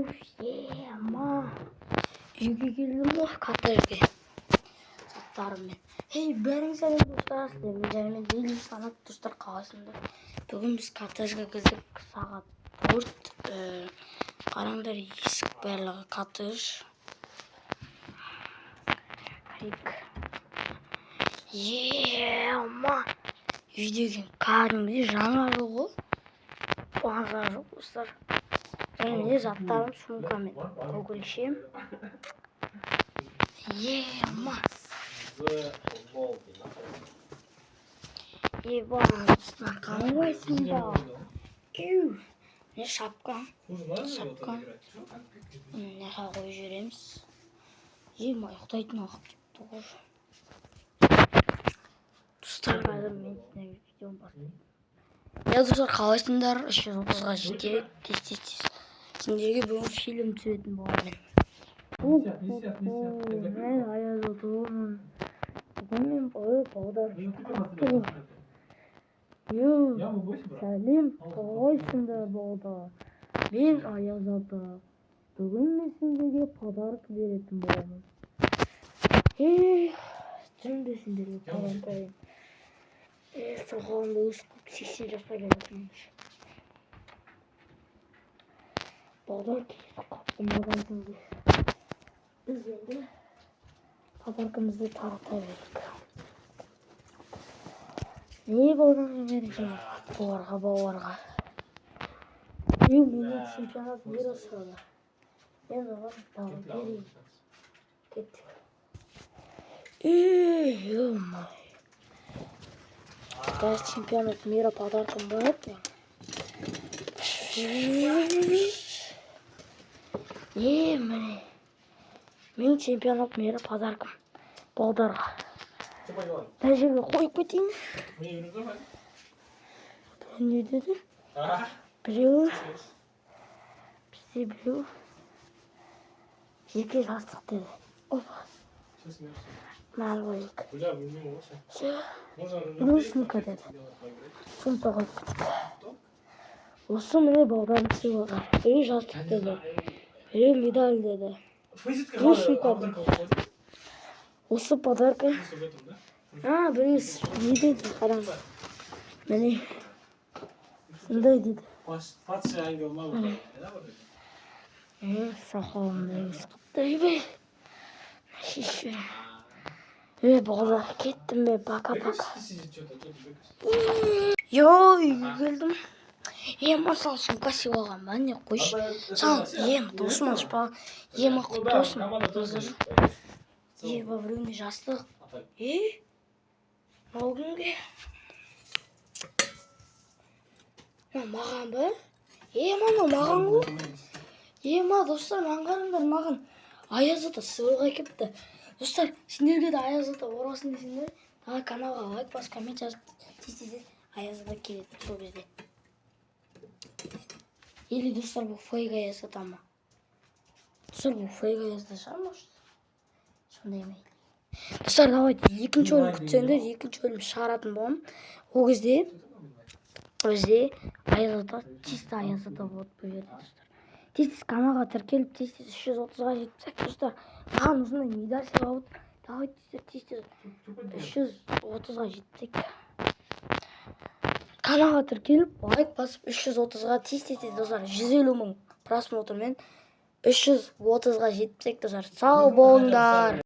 Ма үйге келдім ғой, коттеджге заттарыммен. Бәрің сәлем достар, сіздермен және Вилли санат достар, қалайсыңдар? Бүгін біз коттеджге келдік, сағат 4. Қараңдар, есік барлығы коттедж. Ма үйдегі кәдімгідей жаңа жыл ғой. Базар жоқ достар. Және заттарым сумкамен көкелшем. Ма достар, қалайсыңдар? Не шапкам. Неға қойып жүреміз. Ұйықтайтын уақыт кетті ғой. Достар, қазір мен видеоны бастаймын. Достар, қалайсыңдар? 330-ға жетейік. Тез. Сендерге бүгін фильм түсетін боламын. Мен аяз отырмын. Бүгін мен бағдар шықтым. Сәлем, қалайсыңдар бағдар? Мен аяз ата. Бүгін мен сендерге подарок беретін боламын. Түнде сендерге подарок берейін. Соғалымда өз көп 80 жасқа келетін. Бағдар кейді қапқымадан түнде. Біз енді подаркымызды тарата бердік. Не бағдарға берген? Бауарға. Менің чемпионат мира сұрады. Мен оған тағы берейін. Кеттік. Даже чемпионат мира подарком бар екен. Міне. Мен чемпионат мира подарком балдарға. Мына жерге қойып кетейін. Не деді? Біреу. Бізде біреу. Жеке жастық деді. Опа. Мынаны қойдық. Мынау сумка деді. Сумка қойып кеттік. Осы міне балдардың сыйлығы. Біреу жастық деді. Біреу медаль деді. Біреу сумка деді. Осы подарка. Біреу не деді? Қараң. Міне. Сондай деді. Сақалымды өсіптей. Шеше. Балдар, кеттім бе, пока-пока. Үйге келдім. Масал сумка сыйлаған ба, не қойшы. Саған, досым ашпа. Құтты болсын. Біреуіне жастық. Мынау кімге? Маған ба? Маған ғой. Достар, маңғарыңдар маған аяз ата сыйлық әкепті. Достар, сендерге де аяз ата оралсын десеңдер, каналға лайк бас, коммент жазып, тез аяз ата келеді сол кезде. Или достар, бұл фейк аяз ата ма? Достар, бұл фейк аяз ата шығар ма? Сондай ма? Достар, давайте екінші өлім күтсеңдер, екінші өлім шығаратын болам. Ол кезде аяз ата, чисто аяз ата болады бұл жерде, достар. Тез каналға тіркеліп, тез 330-ға жетсек, достар. Маған осындай медаль сыйлап отыр. Давай тез 330-ға жетсек. Каналға тіркеліп, лайк басып 330-ға тез достар. 150 мың просмотрмен 330-ға жетсек, достар. Сау болыңдар.